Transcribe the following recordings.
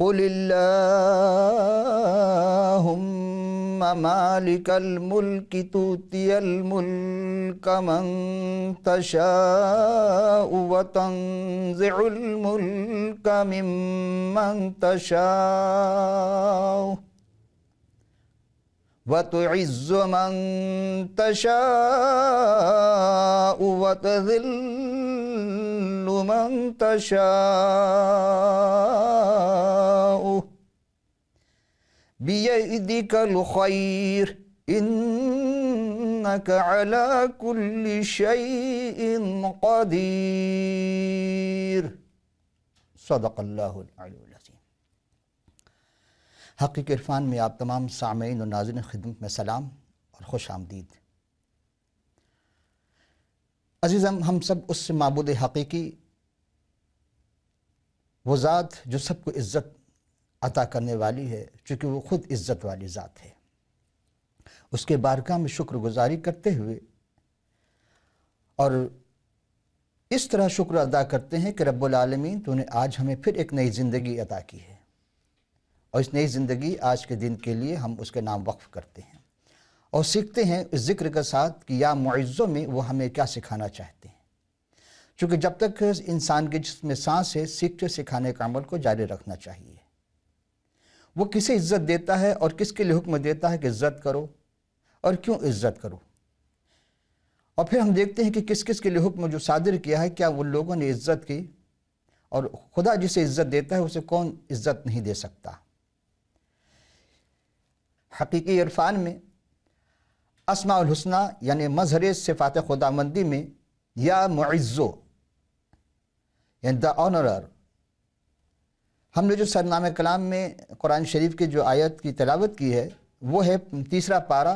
قل اللہم مالک الملک تؤتی الملک من تشاء وتنزع الملک ممن تشاء وتعز من تشاء وتذل من تشاء بِيَدِكَ الْخَيْرُ إِنَّكَ عَلَى كُلِّ شَيْءٍ قَدِيرٌ۔ صدق اللہ العلی العظیم۔ حقیقی عرفان میں آپ تمام سامعین و ناظرین خدمت میں سلام اور خوش آمدید۔ عزیزم، ہم سب اس معبود حقیقی، وہ ذات جو سب کو عزت عطا کرنے والی ہے، چونکہ وہ خود عزت والی ذات ہے، اس کے بارگاہ میں شکر گزاری کرتے ہوئے اور اس طرح شکر ادا کرتے ہیں کہ رب العالمین تو نے آج ہمیں پھر ایک نئی زندگی عطا کی ہے، اور اس نئی زندگی آج کے دن کے لیے ہم اس کے نام وقف کرتے ہیں اور سیکھتے ہیں اس ذکر کے ساتھ کہ یا معزوں میں وہ ہمیں کیا سکھانا چاہتے ہیں، چونکہ جب تک انسان کے جسم میں سانس ہے، سیکھتے سکھانے کا عمل کو جاری رکھنا چاہیے۔ وہ کسے عزت دیتا ہے اور کس کے لیے حکم دیتا ہے کہ عزت کرو اور کیوں عزت کرو، اور پھر ہم دیکھتے ہیں کہ کس کس کے لیے حکم جو صادر کیا ہے، کیا وہ لوگوں نے عزت کی، اور خدا جسے عزت دیتا ہے اسے کون عزت نہیں دے سکتا۔ حقیقی عرفان میں اسماء الحسنہ یعنی مظہر صفات خداوندی میں یا معزو یعنی دا آنرر، ہم نے جو سرنامہ کلام میں قرآن شریف کی جو آیت کی تلاوت کی ہے وہ ہے 3 پارہ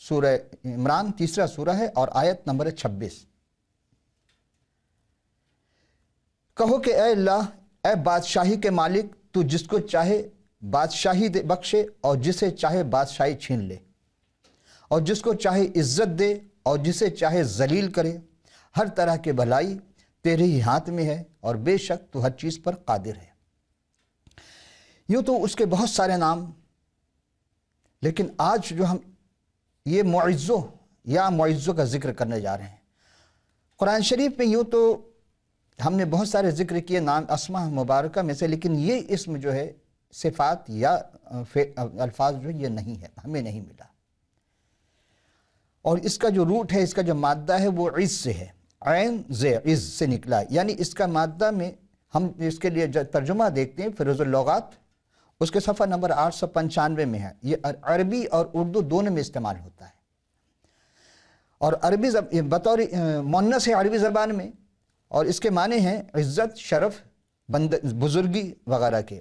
سورہ عمران، 3 سورہ ہے اور آیت نمبر 26۔ کہو کہ اے اللہ، اے بادشاہی کے مالک، تو جس کو چاہے بادشاہی بخشے اور جسے چاہے بادشاہی چھین لے، اور جس کو چاہے عزت دے اور جسے چاہے ذلیل کرے، ہر طرح کی بھلائی تیرے ہی ہاتھ میں ہے اور بے شک تو ہر چیز پر قادر ہے۔ یوں تو اس کے بہت سارے نام، لیکن آج جو ہم یہ معزو یا معزو کا ذکر کرنے جا رہے ہیں، قرآن شریف میں یوں تو ہم نے بہت سارے ذکر کیے نام اسماء مبارکہ میں سے، لیکن یہ اسم جو ہے صفات یا الفاظ جو یہ نہیں ہے، ہمیں نہیں ملا، اور اس کا جو روٹ ہے، اس کا جو مادہ ہے وہ عز سے ہے، عین زے عز سے نکلا، یعنی اس کا مادہ میں ہم اس کے لیے ترجمہ دیکھتے ہیں فیروز اللغات، اس کے صفحہ نمبر 895 میں ہے۔ یہ عربی اور اردو دونوں میں استعمال ہوتا ہے، اور عربی بطور مؤنث ہے عربی زبان میں، اور اس کے معنی ہیں عزت، شرف، بزرگی وغیرہ کے،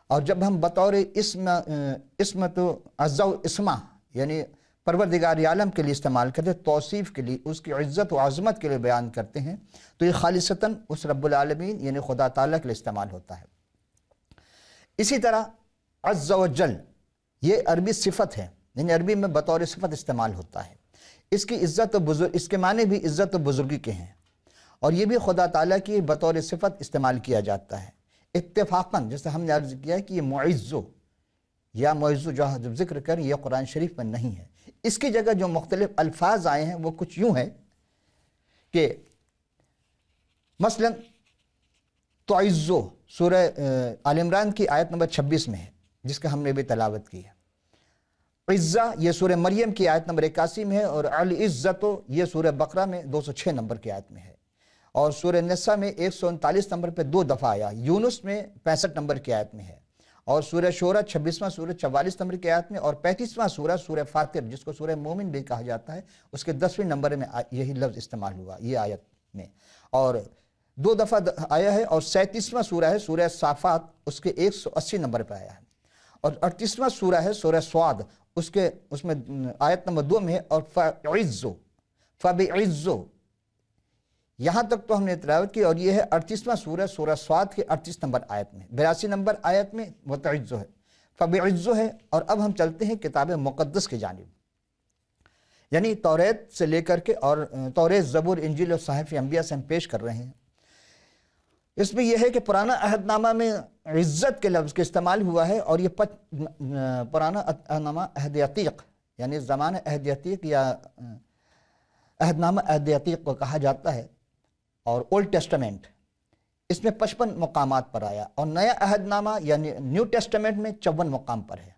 اور جب ہم بطور اسمت و عزا و اسما یعنی پروردگار عالم کے لیے استعمال کرتے ہیں، توصیف کے لیے، اس کی عزت و عظمت کے لیے بیان کرتے ہیں، تو یہ خالصتاً اس رب العالمین یعنی خدا تعالیٰ کے لیے استعمال ہوتا ہے۔ اسی طرح عز و جل یہ عربی صفت ہے، یعنی عربی میں بطور صفت استعمال ہوتا ہے، اس کی عزت و اس کے معنی بھی عزت و بزرگی کے ہیں، اور یہ بھی خدا تعالیٰ کی بطور صفت استعمال کیا جاتا ہے اتفاقاً، جیسے ہم نے عرض کیا ہے کہ یہ معزو یا معزو جو ذکر کریں یہ قرآن شریف میں نہیں ہے۔ اس کی جگہ جو مختلف الفاظ آئے ہیں وہ کچھ یوں ہیں کہ مثلا تعزو سورہ آل عمران کی آیت نمبر 26 میں ہے، جس کا ہم نے بھی تلاوت کی ہے۔ عزہ یہ سورہ مریم کی آیت نمبر 81 میں ہے، اور العزتو یہ سورہ بقرہ میں 206 نمبر کی آیت میں ہے، اور سورہ نساء میں 139 نمبر پہ 2 دفعہ آیا، یونس میں 65 نمبر کی آیت میں ہے، اور سورہ شورى 26واں سورہ 44 نمبر کی آیت میں، اور 35واں سورہ سورہ فاطر جس کو سورہ مومن بھی کہا جاتا ہے، اس کے 10ویں نمبر میں یہی لفظ استعمال ہوا یہ آیت میں، اور 2 دفعہ آیا ہے، اور 37واں سورہ ہے سورہ صافات، اس کے 180 نمبر پہ آیا ہے، اور 38واں سورہ ہے سورہ سواد، اس میں آیت نمبر 2 میں ہے، اور فَعِزُّ فَبِعِزُّ یہاں تک تو ہم نے تلاوت کی، اور یہ ہے 38واں سورہ سورہ سواد کے 38 نمبر آیت میں، 82 نمبر آیت میں وَتَعِزُّ ہے، فَبِعِزُّ ہے۔ اور اب ہم چلتے ہیں کتاب مقدس کی جانب، یعنی توریت سے لے کر کے، اور توریت، زبور، انجیل اور صحائف انبیاء سے ہم پیش کر رہے ہیں، اس میں یہ ہے کہ پرانا عہد نامہ میں عزت کے لفظ کے استعمال ہوا ہے، اور یہ پرانا عہد نامہ عہد عتیق یعنی زمانہ عہد عتیق یا عہد نامہ عہد عتیق کو کہا جاتا ہے، اور اولڈ ٹیسٹمنٹ اس میں 55 مقامات پر آیا، اور نیا عہد نامہ یعنی نیو ٹیسٹمنٹ میں 54 مقام پر ہے۔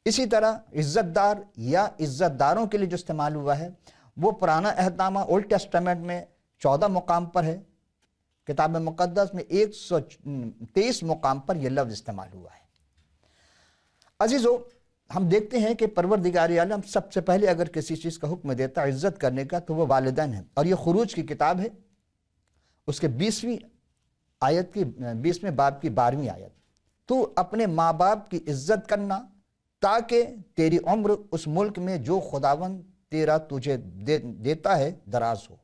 اسی طرح عزت دار یا عزت داروں کے لیے جو استعمال ہوا ہے وہ پرانا عہد نامہ اولڈ ٹیسٹمنٹ میں 14 مقام پر ہے، کتاب مقدس میں 123 مقام پر یہ لفظ استعمال ہوا ہے۔ عزیزو، ہم دیکھتے ہیں کہ پروردگار عالم سب سے پہلے اگر کسی چیز کا حکم دیتا ہے عزت کرنے کا تو وہ والدین ہیں، اور یہ خروج کی کتاب ہے، اس کے 20ویں باب کی 12ویں آیت، تو اپنے ماں باپ کی عزت کرنا تاکہ تیری عمر اس ملک میں جو خداوند تیرا تجھے دیتا ہے دراز ہو۔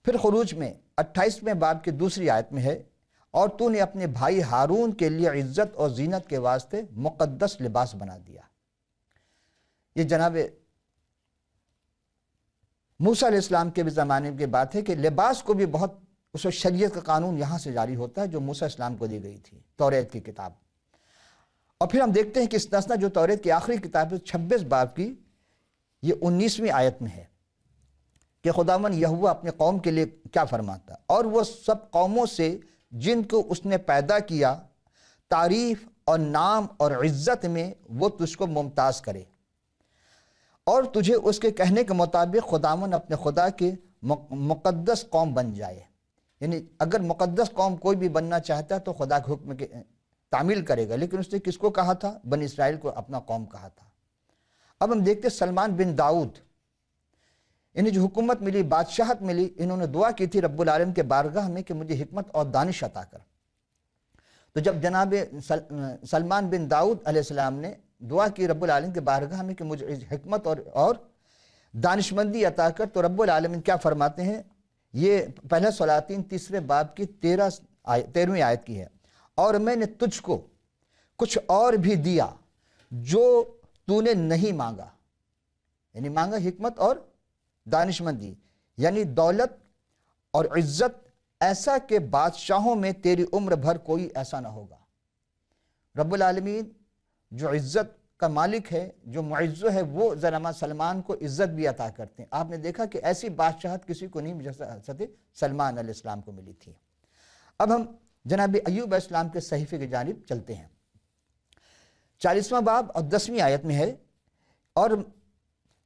پھر خروج میں 28ویں باب کی 2 آیت میں ہے، اور تو نے اپنے بھائی ہارون کے لیے عزت اور زینت کے واسطے مقدس لباس بنا دیا۔ یہ جناب موسیٰ علیہ السلام کے بھی زمانے کی بات ہے کہ لباس کو بھی بہت اس وقت شریعت کا قانون یہاں سے جاری ہوتا ہے جو موسیٰ علیہ السلام کو دی گئی تھی، توریت کی کتاب۔ اور پھر ہم دیکھتے ہیں کہ استثنا جو توریت کی آخری کتاب ہے 26 باب کی یہ 19ویں آیت میں ہے کہ خداوند یہوہ اپنے قوم کے لیے کیا فرماتا ہے، اور وہ سب قوموں سے جن کو اس نے پیدا کیا تعریف اور نام اور عزت میں وہ تجھ کو ممتاز کرے، اور تجھے اس کے کہنے کے مطابق خداوند اپنے خدا کے مقدس قوم بن جائے۔ یعنی اگر مقدس قوم کوئی بھی بننا چاہتا ہے تو خدا کے حکم کے تعمیل کرے گا، لیکن اس نے کس کو کہا تھا؟ بنی اسرائیل کو اپنا قوم کہا تھا۔ اب ہم دیکھتے سلمان بن داؤد، انہیں جو حکومت ملی، بادشاہت ملی، انہوں نے دعا کی تھی رب العالمین کے بارگاہ میں کہ مجھے حکمت اور دانش عطا کر۔ تو جب جناب سلمان بن داؤد علیہ السلام نے دعا کی رب العالمین کے بارگاہ میں کہ مجھے حکمت اور دانشمندی عطا کر، تو رب العالمین کیا فرماتے ہیں؟ یہ پہلا سلاطین 3 باب کی 13ویں آیت کی ہے، اور میں نے تجھ کو کچھ اور بھی دیا جو تو نے نہیں مانگا، یعنی مانگا حکمت اور دانشمندی، یعنی دولت اور عزت، ایسا کہ بادشاہوں میں تیری عمر بھر کوئی ایسا نہ ہوگا۔ رب العالمین جو عزت کا مالک ہے، جو معز ہے، وہ ذرا سلمان کو عزت بھی عطا کرتے ہیں۔ آپ نے دیکھا کہ ایسی بادشاہت کسی کو نہیں جیسے سلمان علیہ السلام کو ملی تھی۔ اب ہم جناب ایوب علیہ السلام کے صحیفے کی جانب چلتے ہیں۔ 40واں باب اور 10ویں آیت میں ہے، اور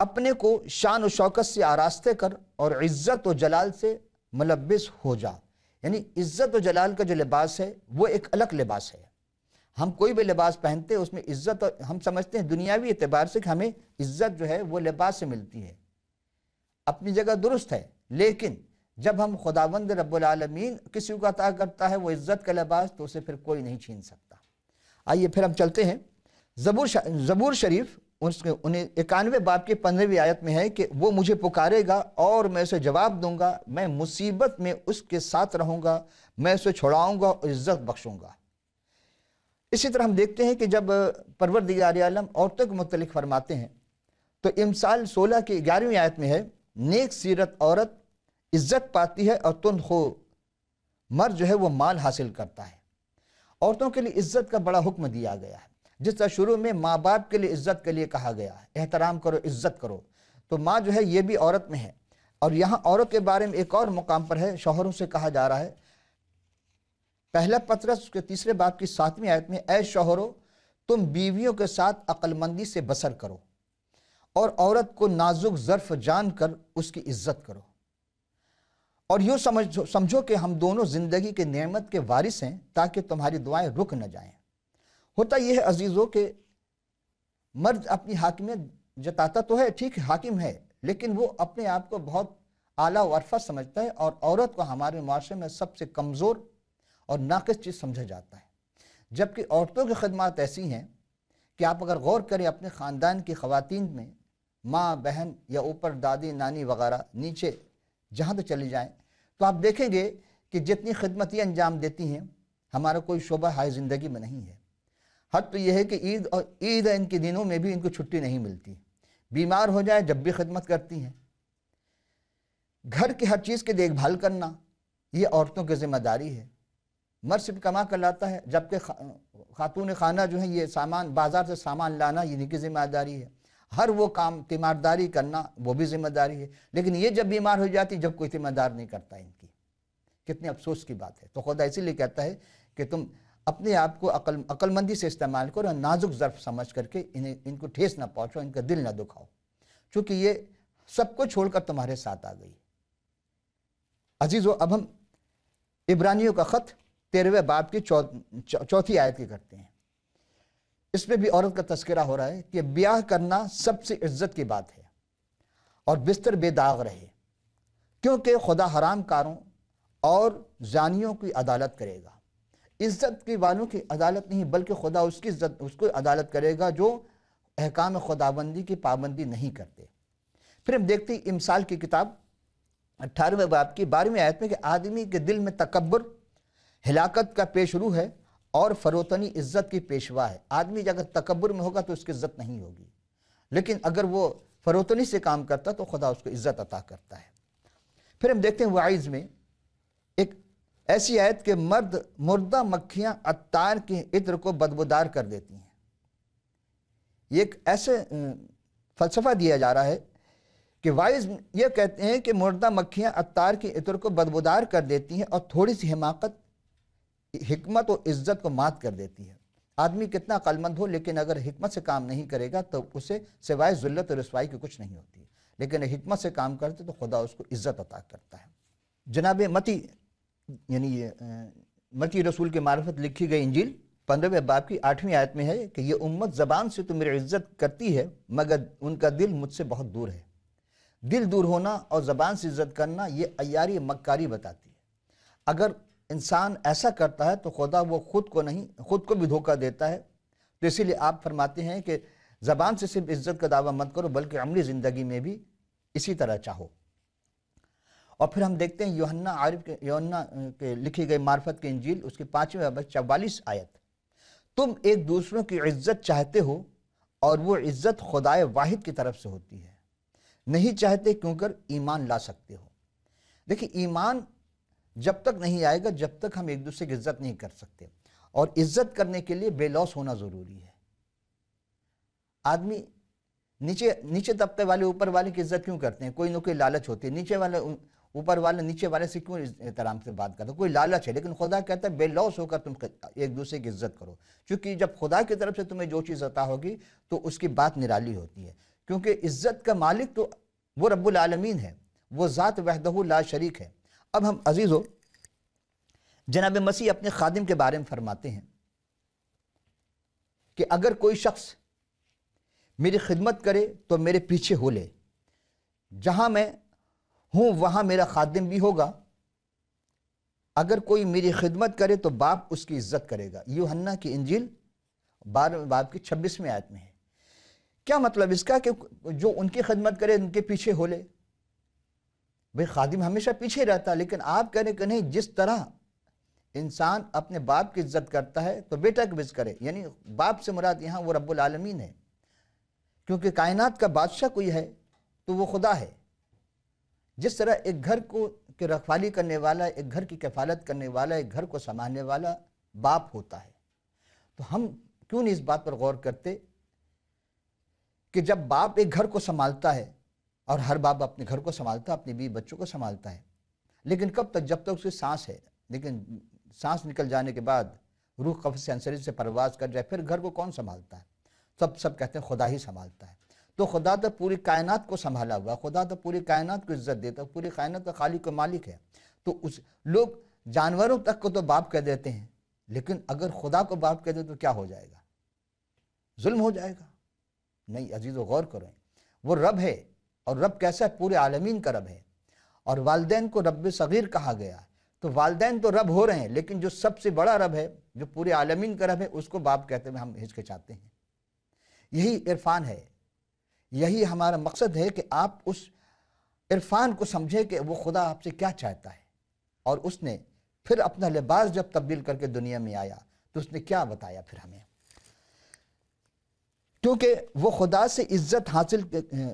اپنے کو شان و شوکت سے آراستے کر اور عزت و جلال سے ملبس ہو جا۔ یعنی عزت و جلال کا جو لباس ہے وہ ایک الگ لباس ہے۔ ہم کوئی بھی لباس پہنتے ہیں اس میں عزت، ہم سمجھتے ہیں دنیاوی اعتبار سے کہ ہمیں عزت جو ہے وہ لباس سے ملتی ہے، اپنی جگہ درست ہے، لیکن جب ہم خداوند رب العالمین کسی کو عطا کرتا ہے وہ عزت کا لباس، تو اسے پھر کوئی نہیں چھین سکتا۔ آئیے پھر ہم چلتے ہیں زبور شریف 91 باب کی 15ویں آیت میں ہے کہ وہ مجھے پکارے گا اور میں اسے جواب دوں گا، میں مصیبت میں اس کے ساتھ رہوں گا، میں اسے چھڑاؤں گا اور عزت بخشوں گا۔ اسی طرح ہم دیکھتے ہیں کہ جب پروردگار عالم عورتوں کو متعلق فرماتے ہیں تو امثال 16 کی 11ویں آیت میں ہے، نیک سیرت عورت عزت پاتی ہے اور تند خو مرد جو ہے وہ مال حاصل کرتا ہے۔ عورتوں کے لیے عزت کا بڑا حکم دیا گیا ہے، جس طرح شروع میں ماں باپ کے لیے عزت کے لیے کہا گیا ہے، احترام کرو، عزت کرو، تو ماں جو ہے یہ بھی عورت میں ہے۔ اور یہاں عورت کے بارے میں ایک اور مقام پر ہے، شوہروں سے کہا جا رہا ہے، پہلا پطرس کے 3 باب کی 7ویں آیت میں، اے شوہرو تم بیویوں کے ساتھ عقل مندی سے بسر کرو اور عورت کو نازک ظرف جان کر اس کی عزت کرو، اور یوں سمجھو کہ ہم دونوں زندگی کے نعمت کے وارث ہیں تاکہ تمہاری دعائیں رک نہ جائیں۔ ہوتا یہ ہے عزیزوں کہ مرد اپنی حاکمیت جتاتا تو ہے، ٹھیک حاکم ہے، لیکن وہ اپنے آپ کو بہت اعلیٰ و عرفہ سمجھتا ہے، اور عورت کو ہمارے معاشرے میں سب سے کمزور اور ناقص چیز سمجھا جاتا ہے۔ جبکہ عورتوں کی خدمات ایسی ہیں کہ آپ اگر غور کریں اپنے خاندان کی خواتین میں، ماں، بہن یا اوپر دادی، نانی وغیرہ، نیچے جہاں تک چلی جائیں، تو آپ دیکھیں گے کہ جتنی خدمت یہ انجام دیتی ہیں ہمارا کوئی شعبہ ہائے زندگی میں نہیں ہے۔ حد تو یہ ہے کہ عید ان کے دنوں میں بھی ان کو چھٹی نہیں ملتی، بیمار ہو جائے جب بھی خدمت کرتی ہیں۔ گھر کی ہر چیز کی دیکھ بھال کرنا یہ عورتوں کی ذمہ داری ہے، مرد صرف کما کر لاتا ہے، جبکہ خاتون خانہ جو ہیں یہ سامان بازار سے سامان لانا یہ ان کی ذمہ داری ہے، ہر وہ کام تیمارداری کرنا وہ بھی ذمہ داری ہے، لیکن یہ جب بیمار ہو جاتی جب کوئی تیمار دار نہیں کرتا ان کی، کتنے افسوس کی بات ہے۔ تو خدا اسی لیے کہتا ہے کہ تم اپنے آپ کو عقل مندی سے استعمال کرو اور نازک ظرف سمجھ کر کے ان کو ٹھیس نہ پہنچو، ان کا دل نہ دکھاؤ، چونکہ یہ سب کو چھوڑ کر تمہارے ساتھ آ گئی۔ عزیزو، اب ہم عبرانیوں کا خط 13ویں باب کی 4تھی آیت کی کرتے ہیں۔ اس میں بھی عورت کا تذکرہ ہو رہا ہے کہ بیاہ کرنا سب سے عزت کی بات ہے اور بستر بے داغ رہے، کیونکہ خدا حرام کاروں اور زانیوں کی عدالت کرے گا۔ عزت کی والوں کی عدالت نہیں، بلکہ خدا اس کو عدالت کرے گا جو احکام خداوندی کی پابندی نہیں کرتے۔ پھر ہم دیکھتے ہیں امثال کی کتاب 18ویں باب کی 12ویں آیت میں کہ آدمی کے دل میں تکبر ہلاکت کا پیش رو ہے اور فروتنی عزت کی پیشوا ہے۔ آدمی اگر تکبر میں ہوگا تو اس کی عزت نہیں ہوگی، لیکن اگر وہ فروتنی سے کام کرتا تو خدا اس کو عزت عطا کرتا ہے۔ پھر ہم دیکھتے ہیں وعیز میں ایک ایسی آیت کہ مردہ مکھیاں عطار کے عطر کو بدبودار کر دیتی ہیں۔ یہ ایک ایسے فلسفہ دیا جا رہا ہے کہ وائز یہ کہتے ہیں کہ مردہ مکھیاں عطار کے عطر کو بدبودار کر دیتی ہیں اور تھوڑی سی حماقت حکمت و عزت کو مات کر دیتی ہے۔ آدمی کتنا عقل مند ہو لیکن اگر حکمت سے کام نہیں کرے گا تو اسے سوائے ذلت اور رسوائی کی کچھ نہیں ہوتی، لیکن حکمت سے کام کرتے تو خدا اس کو عزت عطا کرتا ہے۔ جناب متی یعنی متی رسول کے معرفت لکھی گئی انجیل 15ویں باب کی 8ویں آیت میں ہے کہ یہ امت زبان سے تو میری عزت کرتی ہے مگر ان کا دل مجھ سے بہت دور ہے۔ دل دور ہونا اور زبان سے عزت کرنا یہ عیاری مکاری بتاتی ہے۔ اگر انسان ایسا کرتا ہے تو خدا وہ خود کو بھی دھوکہ دیتا ہے۔ تو اسی لیے آپ فرماتے ہیں کہ زبان سے صرف عزت کا دعویٰ مت کرو بلکہ عملی زندگی میں بھی اسی طرح چاہو۔ اور پھر ہم دیکھتے ہیں یوحنا کے لکھی گئی معرفت کی انجیل اس کی 5ویں باب 44 آیت، تم ایک دوسروں کی عزت چاہتے ہو اور وہ عزت خدائے واحد کی طرف سے ہوتی ہے، نہیں چاہتے کیونکہ ایمان لا سکتے ہو۔ دیکھیں، ایمان جب تک نہیں آئے گا جب تک ہم ایک دوسرے کی عزت نہیں کر سکتے، اور عزت کرنے کے لیے بے لوث ہونا ضروری ہے۔ آدمی نیچے طبقے والے اوپر والے کی عزت کیوں کرتے ہیں؟ کوئی نہ کوئی لالچ ہوتی ہے۔ نیچے والے اوپر والے نیچے والے سے کیوں احترام سے بات کرتا ہے؟ کوئی لالچ ہے، لیکن خدا کہتا ہے بے لوث ہو کر تم ایک دوسرے کی عزت کرو، کیونکہ جب خدا کی طرف سے تمہیں جو چیز عطا ہوگی تو اس کی بات نرالی ہوتی ہے، کیونکہ عزت کا مالک تو وہ رب العالمین ہے، وہ ذات وحدہ لا شریک ہے۔ اب ہم عزیزو جناب مسیح اپنے خادم کے بارے میں فرماتے ہیں کہ اگر کوئی شخص میری خدمت کرے تو میرے پیچھے ہو لے، جہاں میں ہوں وہاں میرا خادم بھی ہوگا۔ اگر کوئی میری خدمت کرے تو باپ اس کی عزت کرے گا۔ یوحنا کی انجیل 12ویں باب کی 26ویں آیت میں ہے۔ کیا مطلب اس کا؟ کہ جو ان کی خدمت کرے ان کے پیچھے ہو لے۔ بھئی خادم ہمیشہ پیچھے رہتا، لیکن آپ کہنے کہ نہیں، جس طرح انسان اپنے باپ کی عزت کرتا ہے تو بیٹا کی عزت کرے، یعنی باپ سے مراد یہاں وہ رب العالمین ہے، کیونکہ کائنات کا بادشاہ کوئی ہے تو وہ خدا ہے۔ جس طرح ایک گھر کو کی رکھوالی کرنے والا، ایک گھر کی کفالت کرنے والا، ایک گھر کو سنبھالنے والا باپ ہوتا ہے، تو ہم کیوں نہیں اس بات پر غور کرتے کہ جب باپ ایک گھر کو سنبھالتا ہے، اور ہر باپ اپنے گھر کو سنبھالتا ہے، اپنے بیوی بچوں کو سنبھالتا ہے، لیکن کب تک؟ جب تک اس کی سانس ہے، لیکن سانس نکل جانے کے بعد روح قفس عنصری سے پرواز کر جائے، پھر گھر کو کون سنبھالتا ہے؟ سب کہتے ہیں خدا ہی سنبھالتا ہے۔ تو خدا تو پوری کائنات کو سنبھالا ہوا، خدا تو پوری کائنات کو عزت دیتا ہے، پوری کائنات کا خالق و مالک ہے۔ تو لوگ جانوروں تک کو تو باپ کہہ دیتے ہیں، لیکن اگر خدا کو باپ کہہ دے تو کیا ہو جائے گا؟ ظلم ہو جائے گا؟ نہیں عزیزو، غور کریں، وہ رب ہے، اور رب کیسا ہے؟ پورے عالمین کا رب ہے۔ اور والدین کو رب صغیر کہا گیا، تو والدین تو رب ہو رہے ہیں، لیکن جو سب سے بڑا رب ہے، جو پورے عالمین کا رب ہے، اس کو باپ کہتے ہیں ہم ہچکچاتے ہیں۔ یہی عرفان ہے، یہی ہمارا مقصد ہے کہ آپ اس عرفان کو سمجھیں کہ وہ خدا آپ سے کیا چاہتا ہے، اور اس نے پھر اپنا لباس جب تبدیل کر کے دنیا میں آیا تو اس نے کیا بتایا پھر ہمیں، کیونکہ وہ خدا سے عزت حاصل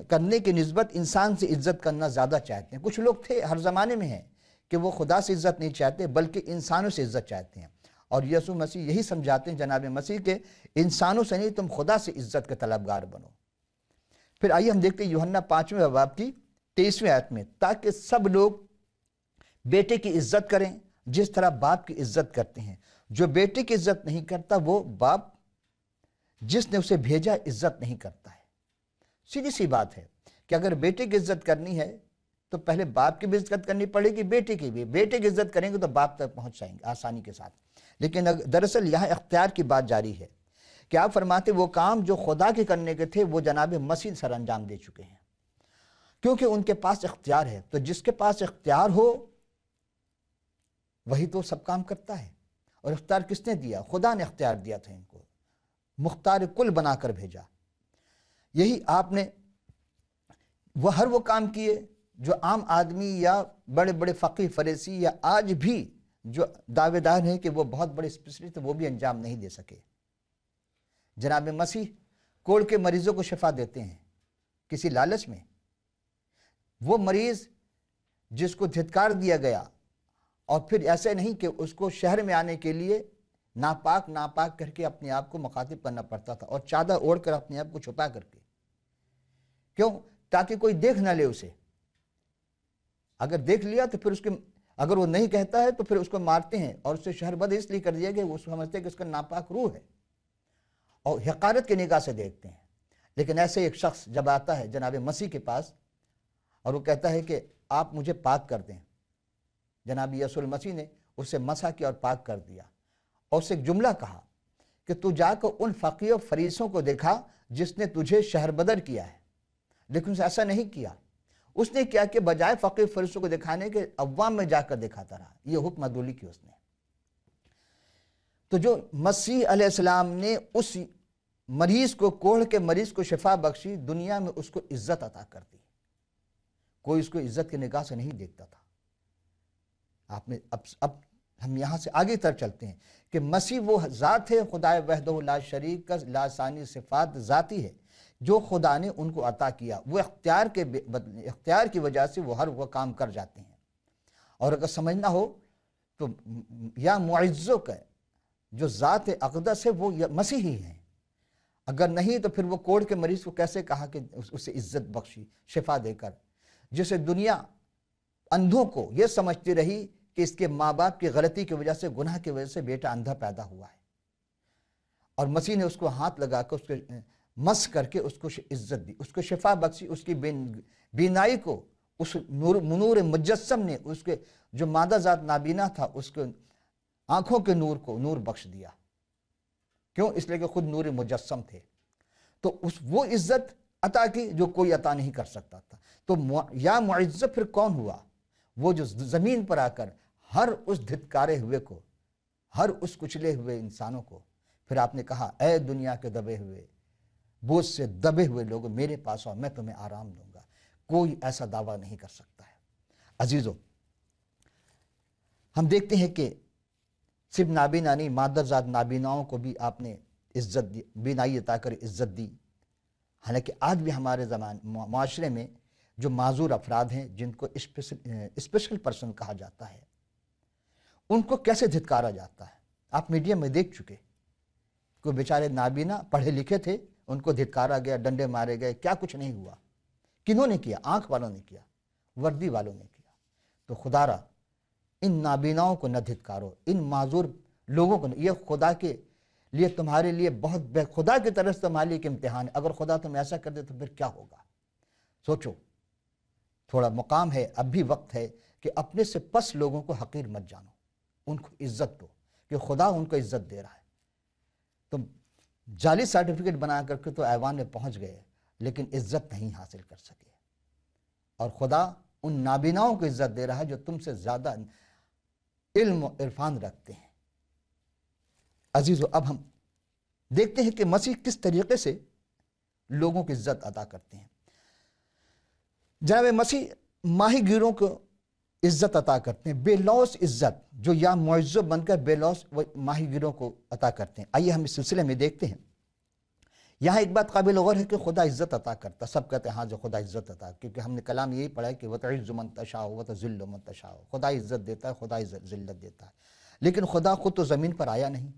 کرنے کی نسبت انسان سے عزت کرنا زیادہ چاہتے ہیں۔ کچھ لوگ تھے، ہر زمانے میں ہیں، کہ وہ خدا سے عزت نہیں چاہتے بلکہ انسانوں سے عزت چاہتے ہیں۔ اور یسوع مسیح یہی سمجھاتے ہیں جناب مسیح کے انسانوں سے نہیں تم خدا سے عزت کے طلبگار بنو۔ پھر آئیے ہم دیکھتے ہیں یوحنا 5ویں باب کی 23ویں آیت میں، تاکہ سب لوگ بیٹے کی عزت کریں جس طرح باپ کی عزت کرتے ہیں، جو بیٹے کی عزت نہیں کرتا وہ باپ جس نے اسے بھیجا عزت نہیں کرتا ہے۔ سیدھی سی بات ہے کہ اگر بیٹے کی عزت کرنی ہے تو پہلے باپ کی بھی عزت کرنی پڑے گی، بیٹے کی بھی۔ بیٹے کی عزت کریں گے تو باپ تک پہنچ جائیں گے آسانی کے ساتھ۔ لیکن دراصل یہاں اختیار کی بات جاری ہے کہ آپ فرماتے وہ کام جو خدا کے کرنے کے تھے وہ جناب مسیح سر انجام دے چکے ہیں، کیونکہ ان کے پاس اختیار ہے۔ تو جس کے پاس اختیار ہو وہی تو سب کام کرتا ہے۔ اور اختیار کس نے دیا؟ خدا نے اختیار دیا تھا، ان کو مختار کل بنا کر بھیجا۔ یہی آپ نے ہر وہ کام کیے جو عام آدمی یا بڑے بڑے فقیہ فریسی یا آج بھی جو دعوے دار ہیں کہ وہ بہت بڑے اسپیشلسٹ وہ بھی انجام نہیں دے سکے۔ جناب مسیح کوڑ کے مریضوں کو شفا دیتے ہیں کسی لالچ میں؟ وہ مریض جس کو دھتکار دیا گیا اور پھر ایسے نہیں کہ اس کو شہر میں آنے کے لیے ناپاک کر کے اپنے آپ کو مخاطب کرنا پڑتا تھا اور چادر اوڑھ کر اپنے آپ کو چھپا کر کے، کیوں؟ تاکہ کوئی دیکھ نہ لے اسے۔ اگر دیکھ لیا تو پھر اگر وہ نہیں کہتا ہے تو پھر اس کو مارتے ہیں اور اسے شہر بد اس لیے کر دیا گیا وہ سمجھتے ہیں کہ اس کا ناپاک روح ہے اور حقارت کی نگاہ سے دیکھتے ہیں۔ لیکن ایسے ایک شخص جب آتا ہے جناب مسیح کے پاس اور وہ کہتا ہے کہ آپ مجھے پاک کر دیں، جناب یسوع المسیح نے اسے مسح کیا اور پاک کر دیا، اور اسے ایک جملہ کہا کہ تو جا کر ان فقیہ و فریسوں کو دیکھا جس نے تجھے شہر بدر کیا ہے۔ لیکن اسے ایسا نہیں کیا، اس نے کیا کہ بجائے فقیہ و فریسوں کو دکھانے کے عوام میں جا کر دکھاتا رہا۔ یہ حکم عدولی کی اس نے۔ تو جو مسیح علیہ السلام نے اس مریض کو، کوڑھ کے مریض کو شفا بخشی، دنیا میں اس کو عزت عطا کر دی۔ کوئی اس کو عزت کی نگاہ سے نہیں دیکھتا تھا۔ آپ نے اب ہم یہاں سے آگے تر چلتے ہیں کہ مسیح وہ ذات ہے، خدا وحدہ لا شریک کا لا ثانی صفات ذاتی ہے جو خدا نے ان کو عطا کیا۔ وہ اختیار کی وجہ سے وہ ہر وہ کام کر جاتے ہیں۔ اور اگر سمجھنا ہو تو یا معزوں کا جو ذات اقدس ہے وہ مسیح ہی ہیں، اگر نہیں تو پھر وہ کوڑھ کے مریض کو کیسے کہا کہ اسے عزت بخشی شفا دے کر، جسے دنیا اندھوں کو یہ سمجھتی رہی کہ اس کے ماں باپ کی غلطی کی وجہ سے، گناہ کی وجہ سے بیٹا اندھا پیدا ہوا ہے، اور مسیح نے اس کو ہاتھ لگا کر اس کے مس کر کے اس کو عزت دی، اس کو شفا بخشی، اس کی بینائی کو اس نور مجسم نے، اس کے جو مادہ ذات نابینا تھا اس کے آنکھوں کے نور کو نور بخش دیا۔ کیوں؟ اس لیے کہ خود نور مجسم تھے۔ تو وہ عزت عطا کی جو کوئی عطا نہیں کر سکتا تھا۔ تو یا معزز پھر کون ہوا؟ وہ جو زمین پر آ کر ہر اس دھتکارے ہوئے کو، ہر اس کچلے ہوئے انسانوں کو، پھر آپ نے کہا اے دنیا کے دبے ہوئے، بوجھ سے دبے ہوئے لوگوں میرے پاس آؤ، میں تمہیں آرام دوں گا۔ کوئی ایسا دعویٰ نہیں کر سکتا ہے۔ عزیزو، ہم دیکھتے ہیں کہ صرف نابینا نہیں، مادہ ذات نابیناؤں کو بھی آپ نے عزت دی، بینائی عطا کر عزت دی۔ حالانکہ آج بھی ہمارے معاشرے میں جو معذور افراد ہیں، جن کو اسپیشل پرسن کہا جاتا ہے، ان کو کیسے دھتکارا جاتا ہے۔ آپ میڈیا میں دیکھ چکے، کوئی بیچارے نابینا پڑھے لکھے تھے، ان کو دھتکارا گیا، ڈنڈے مارے گئے، کیا کچھ نہیں ہوا۔ کنہوں نے کیا؟ آنکھ والوں نے کیا، وردی والوں نے کیا۔ تو خدا را ان نابیناؤں کو نہ دھتکارو، ان معذور لوگوں کو، یہ خدا کے لیے تمہارے لیے بہت خدا کی طرف سے تمہارے لیے ایک امتحان ہے۔ اگر خدا تم ایسا کر دے تو پھر کیا ہوگا؟ سوچو، تھوڑا مقام ہے، اب بھی وقت ہے کہ اپنے سے پس لوگوں کو حقیر مت جانو، ان کو عزت دو، کہ خدا ان کو عزت دے رہا ہے۔ تم جعلی سرٹیفکیٹ بنا کر کے تو ایوان میں پہنچ گئے، لیکن عزت نہیں حاصل کر سکے، اور خدا ان نابیناؤں کو عزت دے رہا ہے جو تم سے زیادہ علم و عرفان رکھتے ہیں۔ عزیزو، اب ہم دیکھتے ہیں کہ مسیح کس طریقے سے لوگوں کی عزت ادا کرتے ہیں۔ جناب مسیح ماہی گیروں کو عزت عطا کرتے ہیں، بے لوث عزت، جو یا معزز بن کر بے لوث ماہی گیروں کو عطا کرتے ہیں۔ آئیے ہم اس سلسلے میں دیکھتے ہیں۔ یہاں ایک بات قابل غور ہے کہ خدا عزت عطا کرتا، سب کہتے ہیں ہاں جو خدا عزت عطا، کیونکہ ہم نے کلام یہی پڑھا ہے کہ وَتُعِزُّ مَن تَشَاءُ وَتُذِلُّ مَن تَشَاءُ، خدا عزت دیتا ہے، خدا ذلت دیتا ہے۔ لیکن خدا خود تو زمین پر آیا نہیں،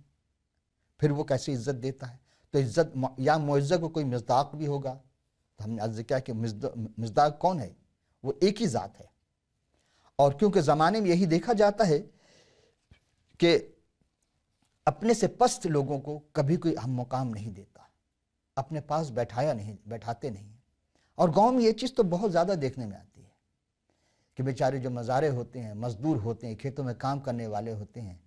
پھر وہ کیسے عزت دیتا ہے؟ تو عزت یا معزہ کو کوئی مصداق بھی ہوگا، تو ہم نے عرض کیا کہ مصداق کون ہے؟ وہ ایک ہی ذات ہے۔ اور کیونکہ زمانے میں یہی دیکھا جاتا ہے کہ اپنے سے پست لوگوں کو کبھی کوئی اہم مقام نہیں دیتا، اپنے پاس بیٹھاتے نہیں۔ اور گاؤں میں یہ چیز تو بہت زیادہ دیکھنے میں آتی ہے کہ بیچارے جو مزارے ہوتے ہیں، مزدور ہوتے ہیں، کھیتوں میں کام کرنے والے ہوتے ہیں،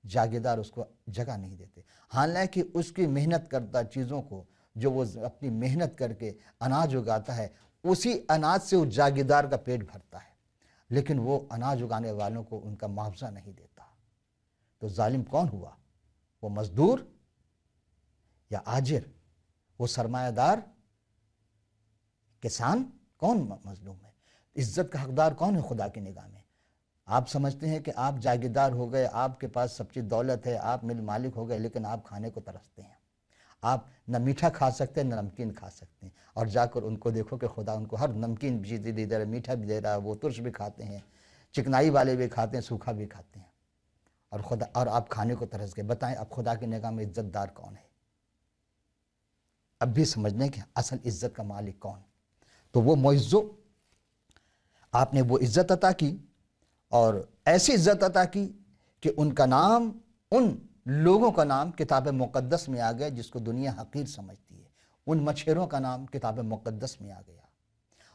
جاگیردار اس کو جگہ نہیں دیتے، حالانکہ اس کی محنت کردہ چیزوں کو جو وہ اپنی محنت کر کے اناج اگاتا ہے، اسی اناج سے وہ جاگیردار کا پیٹ بھرتا ہے، لیکن وہ اناج اگانے والوں کو ان کا معاوضہ نہیں دیتا۔ تو ظالم کون ہوا؟ وہ مزدور یا آجر؟ وہ سرمایہ دار، کسان؟ کون مظلوم ہے؟ عزت کا حقدار کون ہے خدا کی نگاہ میں؟ آپ سمجھتے ہیں کہ آپ جاگیردار ہو گئے، آپ کے پاس سب چیز دولت ہے، آپ مل مالک ہو گئے، لیکن آپ کھانے کو ترستے ہیں۔ آپ نہ میٹھا کھا سکتے ہیں نہ نمکین کھا سکتے ہیں، اور جا کر ان کو دیکھو کہ خدا ان کو ہر نمکین بھی دے رہا ہے، میٹھا بھی دے رہا ہے، وہ ترش بھی کھاتے ہیں، چکنائی والے بھی کھاتے ہیں، سوکھا بھی کھاتے ہیں، اور آپ کھانے کو ترس گئے۔ بتائیں اب خدا کی نگاہ میں عزت دار کون ہے؟ اب بھی سمجھنے کہ اصل عزت کا مالک کون؟ تو وہ معزو، آپ نے وہ عزت عطا کی، اور ایسی عزت عطا کی کہ ان کا نام، ان لوگوں کا نام کتاب مقدس میں آ گیا جس کو دنیا حقیر سمجھتی ہے، ان مچھیروں کا نام کتاب مقدس میں آ گیا،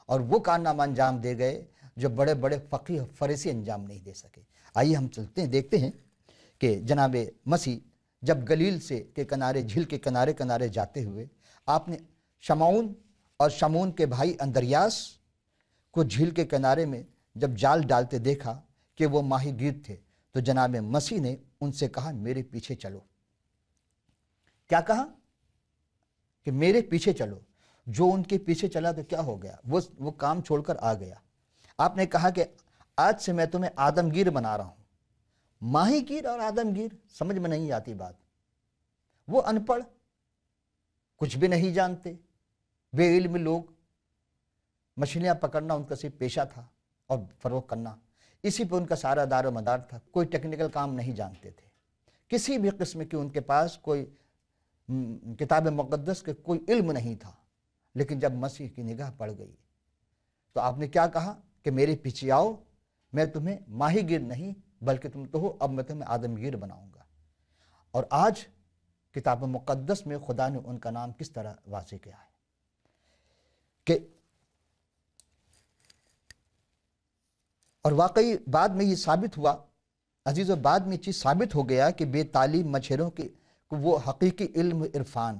اور وہ کارنامہ انجام دے گئے جو بڑے بڑے فقیہ فریسی انجام نہیں دے سکے۔ آئیے ہم چلتے ہیں، دیکھتے ہیں کہ جناب مسیح جب گلیل سے کے کنارے، جھیل کے کنارے کنارے جاتے ہوئے، آپ نے شمعون اور شمعون کے بھائی اندریاس کو جھیل کے کنارے میں جب جال ڈالتے دیکھا کہ وہ ماہی گیر تھے، تو جناب مسیح نے ان سے کہا میرے پیچھے چلو۔ کیا کہا؟ کہ میرے پیچھے چلو۔ جو ان کے پیچھے چلا تو کیا ہو گیا؟ وہ کام چھوڑ کر آ گیا۔ آپ نے کہا کہ آج سے میں تمہیں آدم گیر بنا رہا ہوں۔ ماہی گیر اور آدم گیر، سمجھ میں نہیں آتی بات۔ وہ ان پڑھ، کچھ بھی نہیں جانتے، بے علم لوگ، مچھلیاں پکڑنا ان کا صرف پیشہ تھا اور فروخت کرنا، اسی پہ ان کا سارا دار و مدار تھا۔ کوئی ٹیکنیکل کام نہیں جانتے تھے، کسی بھی قسم کی ان کے پاس کوئی کتاب مقدس کے کوئی علم نہیں تھا۔ لیکن جب مسیح کی نگاہ پڑ گئی تو آپ نے کیا کہا کہ میرے پیچھے آؤ، میں تمہیں ماہی گیر نہیں بلکہ تم تو ہو، اب میں تمہیں آدم گیر بناؤں گا۔ اور آج کتاب مقدس میں خدا نے ان کا نام کس طرح واضح کیا ہے کہ، اور واقعی بعد میں یہ ثابت ہوا عزیزو، بعد میں یہ چیز ثابت ہو گیا کہ بے تعلیم مچھروں کے وہ حقیقی علم عرفان،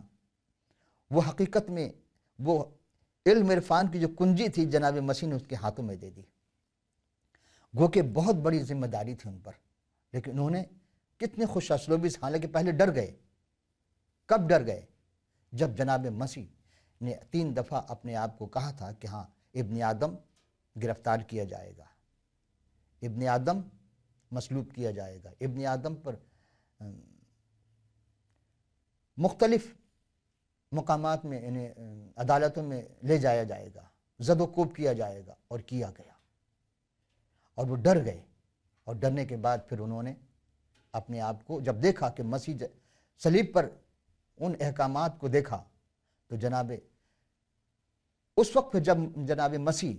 وہ حقیقت میں وہ علم عرفان کی جو کنجی تھی جناب مسیح نے اس کے ہاتھوں میں دے دی۔ گو کہ بہت بڑی ذمہ داری تھی ان پر، لیکن انہوں نے کتنے خوش اسلوبی سے، حالانکہ پہلے ڈر گئے۔ کب ڈر گئے؟ جب جناب مسیح نے 3 دفعہ اپنے آپ کو کہا تھا کہ ہاں ابن آدم گرفتار کیا جائے گا، ابن آدم مصلوب کیا جائے گا، ابن آدم پر مختلف مقامات میں انہیں عدالتوں میں لے جایا جائے گا، زد و کوب کیا جائے گا، اور کیا گیا۔ اور وہ ڈر گئے، اور ڈرنے کے بعد پھر انہوں نے اپنے آپ کو جب دیکھا کہ مسیح صلیب پر ان احکامات کو دیکھا، تو جناب اس وقت جب جناب مسیح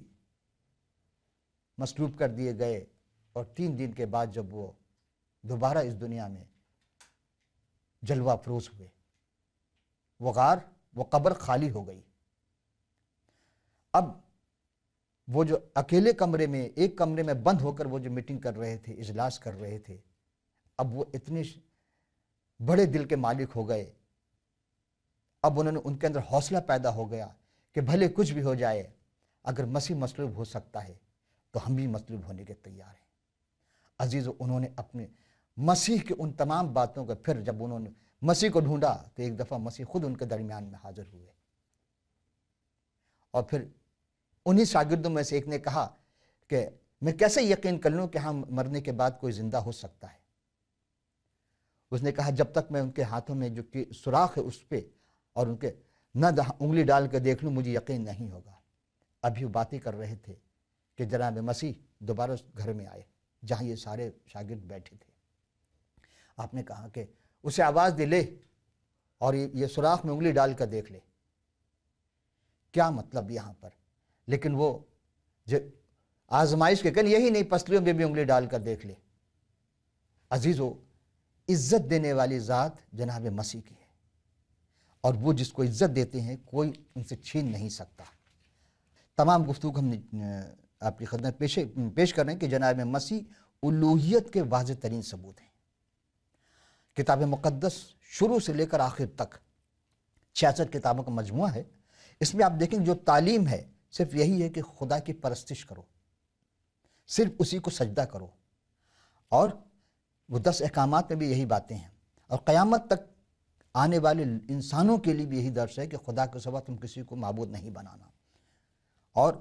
مصلوب کر دیے گئے، اور 3 دن کے بعد جب وہ دوبارہ اس دنیا میں جلوہ افروز ہوئے، وہ غار، وہ قبر خالی ہو گئی۔ اب وہ جو اکیلے کمرے میں، ایک کمرے میں بند ہو کر وہ جو میٹنگ کر رہے تھے، اجلاس کر رہے تھے، اب وہ اتنے بڑے دل کے مالک ہو گئے۔ اب ان کے اندر حوصلہ پیدا ہو گیا کہ بھلے کچھ بھی ہو جائے، اگر مسیح مصلوب ہو سکتا ہے تو ہم بھی مصلوب ہونے کے تیار ہیں۔ عزیزو، انہوں نے اپنے مسیح کے ان تمام باتوں کو، پھر جب انہوں نے مسیح کو ڈھونڈا تو ایک دفعہ مسیح خود ان کے درمیان میں حاضر ہوئے، اور پھر انہی شاگردوں میں سے ایک نے کہا کہ میں کیسے یقین کر لوں کہ ہم مرنے کے بعد کوئی زندہ ہو سکتا ہے؟ اس نے کہا جب تک میں ان کے ہاتھوں میں جو سوراخ ہے اس پہ اور ان کے نہ انگلی ڈال کے دیکھ لوں، مجھے یقین نہیں ہوگا۔ ابھی وہ باتیں کر رہے تھے کہ جناب مسیح دوبارہ اس گھر میں آئے جہاں یہ سارے شاگرد بیٹھے تھے، آپ نے کہا کہ اسے آواز دے لے اور یہ سوراخ میں انگلی ڈال کر دیکھ لے. کیا مطلب یہاں پر؟ لیکن وہ جو آزمائش کے کن یہی نہیں، پسلیوں میں بھی انگلی ڈال کر دیکھ لے. عزیزو، عزت دینے والی ذات جناب مسیح کی ہے، اور وہ جس کو عزت دیتے ہیں کوئی ان سے چھین نہیں سکتا. تمام گفتگو ہم آپ کی خدمت پیش کر رہے ہیں کہ جناب مسیح الوہیت کے واضح ترین ثبوت ہیں. کتاب مقدس شروع سے لے کر آخر تک 66 کتابوں کا مجموعہ ہے. اس میں آپ دیکھیں جو تعلیم ہے صرف یہی ہے کہ خدا کی پرستش کرو، صرف اسی کو سجدہ کرو، اور وہ 10 احکامات میں بھی یہی باتیں ہیں. اور قیامت تک آنے والے انسانوں کے لیے بھی یہی درس ہے کہ خدا کے سوا تم کسی کو معبود نہیں بنانا، اور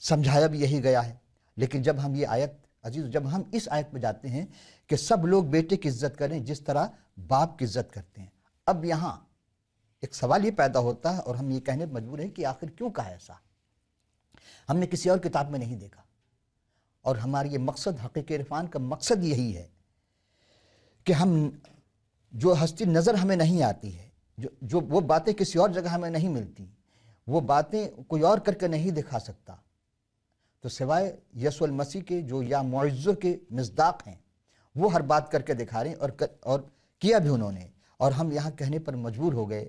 سمجھایا بھی یہی گیا ہے. لیکن جب ہم یہ آیت عزیز، جب ہم اس آیت پہ جاتے ہیں کہ سب لوگ بیٹے کی عزت کریں جس طرح باپ کی عزت کرتے ہیں، اب یہاں ایک سوال یہ پیدا ہوتا ہے، اور ہم یہ کہنے پر مجبور ہیں کہ آخر کیوں کہا ایسا؟ ہم نے کسی اور کتاب میں نہیں دیکھا، اور ہماری یہ مقصد، حقیقی عرفان کا مقصد یہی ہے کہ ہم جو ہستی نظر ہمیں نہیں آتی ہے، جو وہ باتیں کسی اور جگہ ہمیں نہیں ملتی، وہ باتیں کوئی اور کر کے نہیں دکھا سکتا، تو سوائے یسوع المسیح کے جو یا معجزوں کے مصداق ہیں، وہ ہر بات کر کے دکھا رہے ہیں، اور کیا بھی انہوں نے. اور ہم یہاں کہنے پر مجبور ہو گئے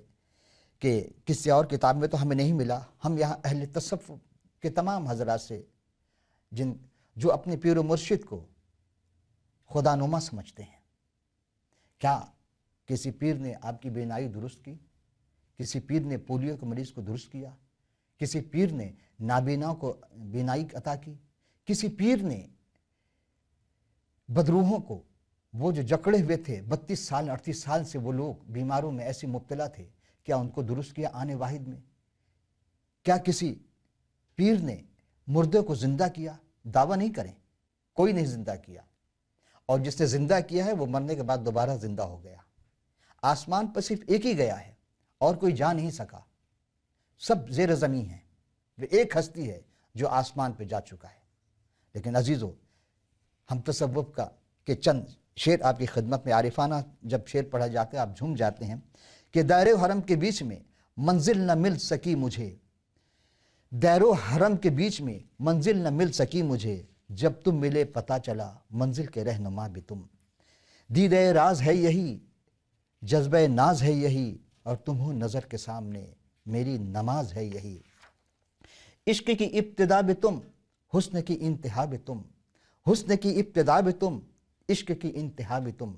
کہ کسی اور کتاب میں تو ہمیں نہیں ملا. ہم یہاں اہل تصوف کے تمام حضرات سے جو اپنے پیر و مرشد کو خدا نما سمجھتے ہیں، کیا کسی پیر نے آپ کی بینائی درست کی؟ کسی پیر نے پولیو کے مریض کو درست کیا؟ کسی پیر نے نابینا کو بینائی عطا کی؟ کسی پیر نے بدروحوں کو، وہ جو جکڑے ہوئے تھے 32 سال 38 سال سے وہ لوگ بیماروں میں ایسے مبتلا تھے، کیا ان کو درست کیا آنے واحد میں؟ کیا کسی پیر نے مردے کو زندہ کیا؟ دعویٰ نہیں کریں، کوئی نہیں زندہ کیا، اور جس نے زندہ کیا ہے وہ مرنے کے بعد دوبارہ زندہ ہو گیا. آسمان پر صرف ایک ہی گیا ہے اور کوئی جا نہیں سکا، سب زیر زمین ہیں. وہ ایک ہستی ہے جو آسمان پہ جا چکا ہے. لیکن عزیزو، ہم تصوف کا کہ چند شعر آپ کی خدمت میں عارفانہ جب شعر پڑھا جاتا ہے آپ جھوم جاتے ہیں کہ دائر و حرم کے بیچ میں منزل نہ مل سکی مجھے، دائر و حرم کے بیچ میں منزل نہ مل سکی مجھے، جب تم ملے پتہ چلا منزل کے رہنما بھی تم. دیدہ راز ہے یہی، جذبہ ناز ہے یہی، اور تم ہو نظر کے سامنے میری نماز ہے یہی. عشق کی ابتدا بھی تم، حسن کی انتہا بھی تم، حسن کی ابتدا بھی تم، عشق کی انتہا بھی تم.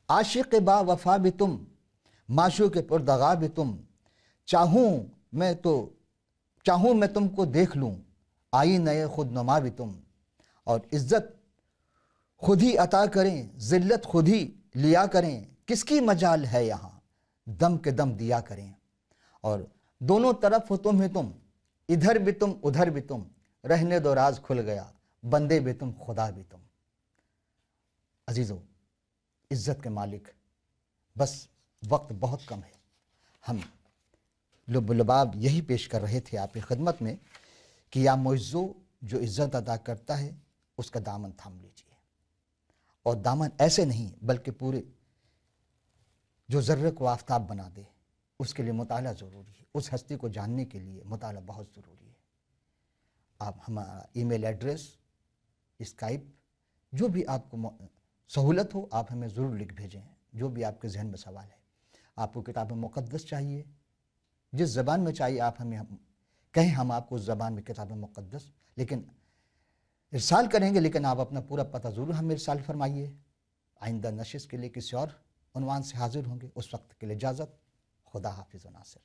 عاشق با وفا بھی تم، معشوق پردغا بھی تم. چاہوں میں تم کو دیکھ لوں، آئینہ خود نما بھی تم. اور عزت خود ہی عطا کریں، ذلت خود ہی لیا کریں، کس کی مجال ہے یہاں، دم کے دم دیا کریں. اور دونوں طرف ہو تم ہی تم، ادھر بھی تم ادھر بھی تم، رہنے دو راز کھل گیا، بندے بھی تم خدا بھی تم. عزیزو، عزت کے مالک، بس وقت بہت کم ہے. ہم لب لباب یہی پیش کر رہے تھے آپ کی خدمت میں کہ یا معزو جو عزت ادا کرتا ہے اس کا دامن تھام لیجیے، اور دامن ایسے نہیں بلکہ پورے جو ذرے کو آفتاب بنا دے. اس کے لیے مطالعہ ضروری ہے، اس ہستی کو جاننے کے لیے مطالعہ بہت ضروری ہے. آپ ہمارا ای میل ایڈریس، اسکائپ، جو بھی آپ کو سہولت ہو آپ ہمیں ضرور لکھ بھیجیں. جو بھی آپ کے ذہن میں سوال ہے، آپ کو کتاب مقدس چاہیے، جس زبان میں چاہیے آپ ہمیں کہیں، ہم آپ کو اس زبان میں کتاب مقدس لیکن ارسال کریں گے. لیکن آپ اپنا پورا پتہ ضرور ہمیں ارسال فرمائیے. آئندہ نشست کے لیے کسی اور عنوان سے حاضر ہوں گے. اس وقت کے لیے اجازت. خدا حافظ و ناصر.